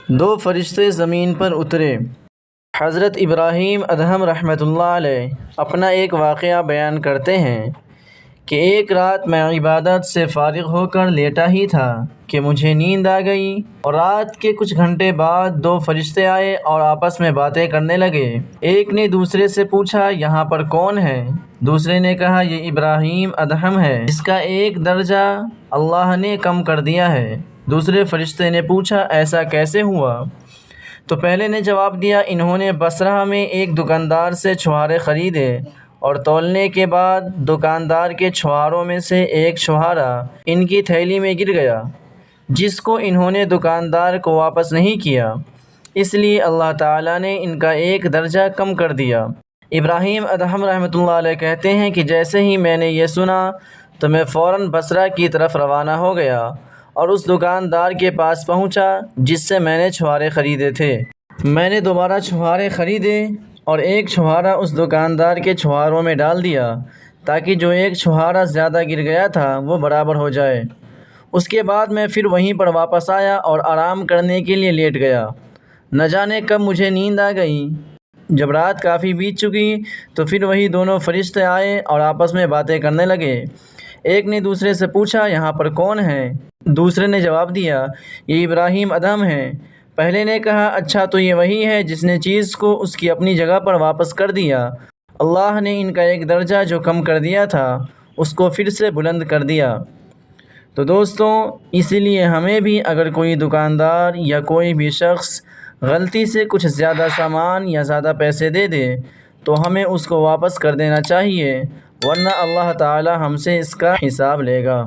دو فرشتے زمین پر اترے۔ حضرت ابراہیم ادہم رحمۃ اللہ علیہ اپنا ایک واقعہ بیان کرتے ہیں کہ ایک رات میں عبادت سے فارغ ہو کر لیٹا ہی تھا کہ مجھے نیند آ گئی، اور رات کے کچھ گھنٹے بعد دو فرشتے آئے اور آپس میں باتیں کرنے لگے۔ ایک نے دوسرے سے پوچھا، یہاں پر کون ہے؟ دوسرے نے کہا، یہ ابراہیم ادہم ہے، اس کا ایک درجہ اللہ نے کم کر دیا ہے۔ دوسرے فرشتے نے پوچھا، ایسا کیسے ہوا؟ تو پہلے نے جواب دیا، انہوں نے بصرہ میں ایک دکاندار سے چھہارے خریدے، اور تولنے کے بعد دکاندار کے چھہاروں میں سے ایک چھہارا ان کی تھیلی میں گر گیا، جس کو انہوں نے دکاندار کو واپس نہیں کیا، اس لیے اللہ تعالیٰ نے ان کا ایک درجہ کم کر دیا۔ ابراہیم ادہم رحمۃ اللہ علیہ کہتے ہیں کہ جیسے ہی میں نے یہ سنا تو میں فوراً بصرہ کی طرف روانہ ہو گیا اور اس دکاندار کے پاس پہنچا جس سے میں نے چھہارے خریدے تھے۔ میں نے دوبارہ چھہارے خریدے اور ایک چھہارا اس دکاندار کے چھہاروں میں ڈال دیا تاکہ جو ایک چھہارا زیادہ گر گیا تھا وہ برابر ہو جائے۔ اس کے بعد میں پھر وہیں پر واپس آیا اور آرام کرنے کے لیے لیٹ گیا۔ نہ جانے کب مجھے نیند آ گئی۔ جب رات کافی بیت چکی تو پھر وہی دونوں فرشتے آئے اور آپس میں باتیں کرنے لگے۔ ایک نے دوسرے سے پوچھا، یہاں پر کون ہے؟ دوسرے نے جواب دیا، یہ ابراہیم ادہم ہے۔ پہلے نے کہا، اچھا تو یہ وہی ہے جس نے چیز کو اس کی اپنی جگہ پر واپس کر دیا۔ اللہ نے ان کا ایک درجہ جو کم کر دیا تھا اس کو پھر سے بلند کر دیا۔ تو دوستوں، اسی لیے ہمیں بھی اگر کوئی دکاندار یا کوئی بھی شخص غلطی سے کچھ زیادہ سامان یا زیادہ پیسے دے دے تو ہمیں اس کو واپس کر دینا چاہیے، ورنہ اللہ تعالی ہم سے اس کا حساب لے گا۔